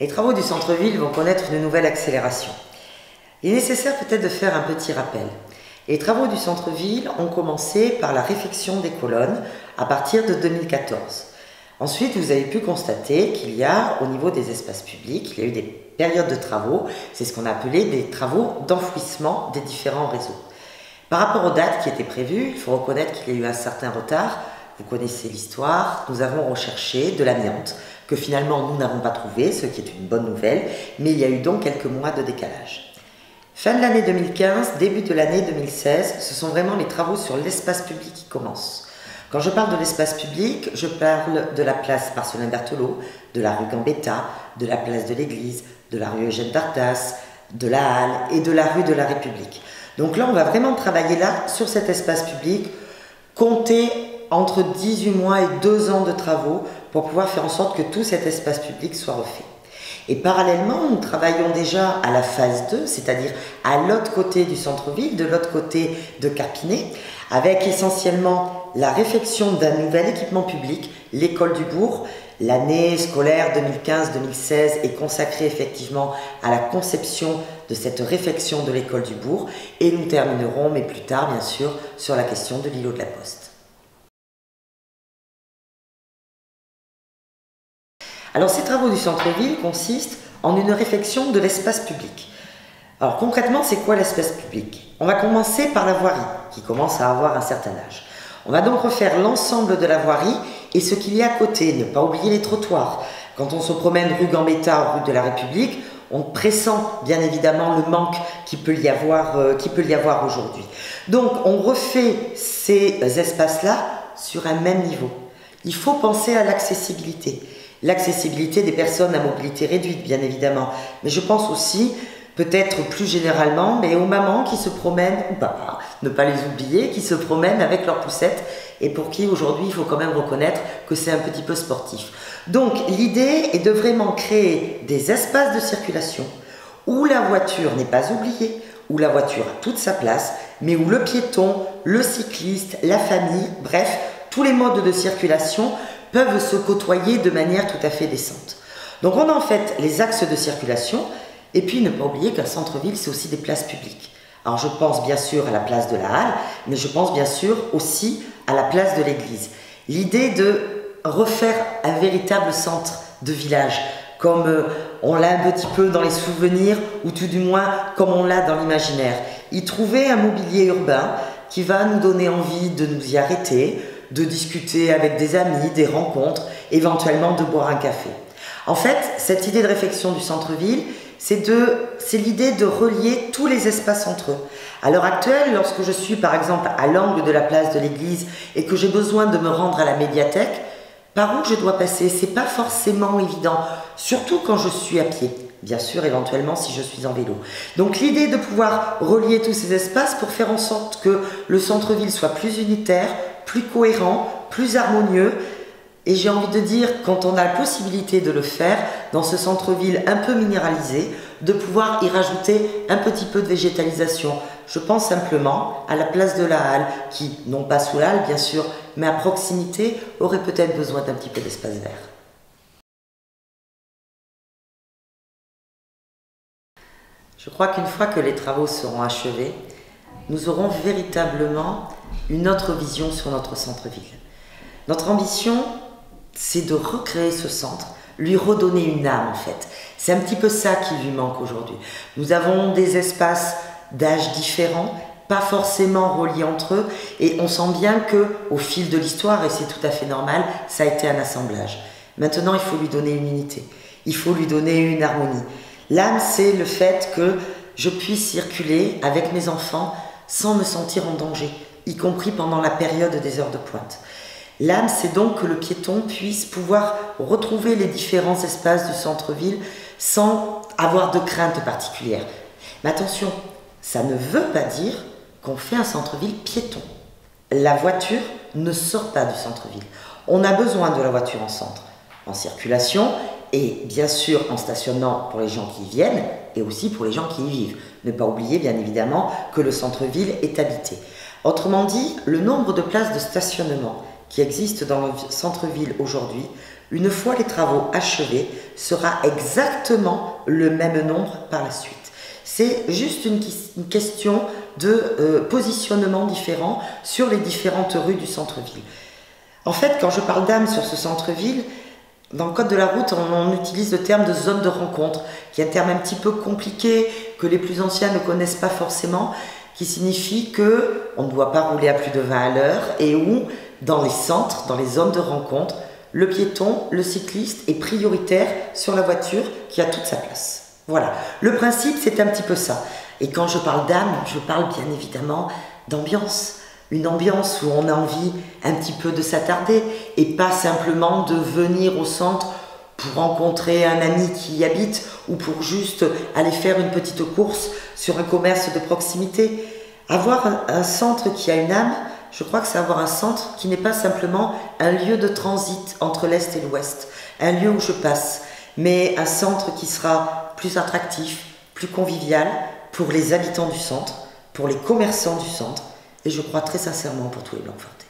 Les travaux du centre-ville vont connaître une nouvelle accélération. Il est nécessaire peut-être de faire un petit rappel. Les travaux du centre-ville ont commencé par la réfection des colonnes à partir de 2014. Ensuite, vous avez pu constater qu'il y a, au niveau des espaces publics, il y a eu des périodes de travaux, c'est ce qu'on a appelé des travaux d'enfouissement des différents réseaux. Par rapport aux dates qui étaient prévues, il faut reconnaître qu'il y a eu un certain retard. Vous connaissez l'histoire, nous avons recherché de l'amiante, que finalement nous n'avons pas trouvé, ce qui est une bonne nouvelle, mais il y a eu donc quelques mois de décalage. Fin de l'année 2015, début de l'année 2016, ce sont vraiment les travaux sur l'espace public qui commencent. Quand je parle de l'espace public, je parle de la place Marcellin-Berthelot, de la rue Gambetta, de la place de l'Église, de la rue Eugène d'Artas, de la Halle et de la rue de la République. Donc là, on va vraiment travailler là, sur cet espace public, compter entre 18 mois et 2 ans de travaux pour pouvoir faire en sorte que tout cet espace public soit refait. Et parallèlement, nous travaillons déjà à la phase 2, c'est-à-dire à l'autre côté du centre-ville, de l'autre côté de Carpinet, avec essentiellement la réfection d'un nouvel équipement public, l'école du bourg. L'année scolaire 2015-2016 est consacrée effectivement à la conception de cette réfection de l'école du bourg et nous terminerons, mais plus tard bien sûr, sur la question de l'îlot de la Poste. Alors ces travaux du centre-ville consistent en une réfection de l'espace public. Alors concrètement, c'est quoi l'espace public? On va commencer par la voirie, qui commence à avoir un certain âge. On va donc refaire l'ensemble de la voirie et ce qu'il y a à côté, ne pas oublier les trottoirs. Quand on se promène rue Gambetta ou rue de la République, on pressent bien évidemment le manque qu'il peut y avoir aujourd'hui. Donc on refait ces espaces-là sur un même niveau. Il faut penser à l'accessibilité. L'accessibilité des personnes à mobilité réduite, bien évidemment. Mais je pense aussi, peut-être plus généralement, mais aux mamans qui se promènent, ou papas, ne pas les oublier, qui se promènent avec leurs poussettes et pour qui aujourd'hui il faut quand même reconnaître que c'est un petit peu sportif. Donc l'idée est de vraiment créer des espaces de circulation où la voiture n'est pas oubliée, où la voiture a toute sa place, mais où le piéton, le cycliste, la famille, bref, tous les modes de circulation peuvent se côtoyer de manière tout à fait décente. Donc on a en fait les axes de circulation, et puis ne pas oublier qu'un centre-ville c'est aussi des places publiques. Alors je pense bien sûr à la place de la Halle, mais je pense bien sûr aussi à la place de l'Église. L'idée de refaire un véritable centre de village, comme on l'a un petit peu dans les souvenirs, ou tout du moins comme on l'a dans l'imaginaire. Y trouver un mobilier urbain qui va nous donner envie de nous y arrêter, de discuter avec des amis, des rencontres, éventuellement de boire un café. En fait, cette idée de réflexion du centre-ville, c'est l'idée de relier tous les espaces entre eux. À l'heure actuelle, lorsque je suis par exemple à l'angle de la place de l'Église et que j'ai besoin de me rendre à la médiathèque, par où je dois passer? C'est pas forcément évident, surtout quand je suis à pied. Bien sûr, éventuellement si je suis en vélo. Donc l'idée de pouvoir relier tous ces espaces pour faire en sorte que le centre-ville soit plus unitaire, plus cohérent, plus harmonieux. Et j'ai envie de dire, quand on a la possibilité de le faire, dans ce centre-ville un peu minéralisé, de pouvoir y rajouter un petit peu de végétalisation. Je pense simplement à la place de la Halle, qui, non pas sous la Halle bien sûr, mais à proximité, aurait peut-être besoin d'un petit peu d'espace vert. Je crois qu'une fois que les travaux seront achevés, nous aurons véritablement une autre vision sur notre centre-ville. Notre ambition, c'est de recréer ce centre, lui redonner une âme en fait. C'est un petit peu ça qui lui manque aujourd'hui. Nous avons des espaces d'âge différents, pas forcément reliés entre eux, et on sent bien que, au fil de l'histoire, et c'est tout à fait normal, ça a été un assemblage. Maintenant, il faut lui donner une unité, il faut lui donner une harmonie. L'âme, c'est le fait que je puisse circuler avec mes enfants sans me sentir en danger, y compris pendant la période des heures de pointe. L'âme, c'est donc que le piéton puisse pouvoir retrouver les différents espaces du centre-ville sans avoir de crainte particulière. Mais attention, ça ne veut pas dire qu'on fait un centre-ville piéton. La voiture ne sort pas du centre-ville. On a besoin de la voiture en centre, en circulation et bien sûr en stationnement pour les gens qui y viennent et aussi pour les gens qui y vivent. Ne pas oublier bien évidemment que le centre-ville est habité. Autrement dit, le nombre de places de stationnement qui existent dans le centre-ville aujourd'hui une fois les travaux achevés, sera exactement le même nombre par la suite. C'est juste une question de positionnement différent sur les différentes rues du centre-ville. En fait, quand je parle d'âme sur ce centre-ville, dans le code de la route, on utilise le terme de zone de rencontre, qui est un terme un petit peu compliqué, que les plus anciens ne connaissent pas forcément, qui signifie qu'on ne doit pas rouler à plus de 20 à l'heure et où, dans les centres, dans les zones de rencontre, le piéton, le cycliste est prioritaire sur la voiture qui a toute sa place. Voilà, le principe c'est un petit peu ça. Et quand je parle d'âme, je parle bien évidemment d'ambiance. Une ambiance où on a envie un petit peu de s'attarder et pas simplement de venir au centre pour rencontrer un ami qui y habite ou pour juste aller faire une petite course sur un commerce de proximité. Avoir un centre qui a une âme, je crois que c'est avoir un centre qui n'est pas simplement un lieu de transit entre l'Est et l'Ouest, un lieu où je passe, mais un centre qui sera plus attractif, plus convivial pour les habitants du centre, pour les commerçants du centre, et je crois très sincèrement pour tous les Blanquefortais.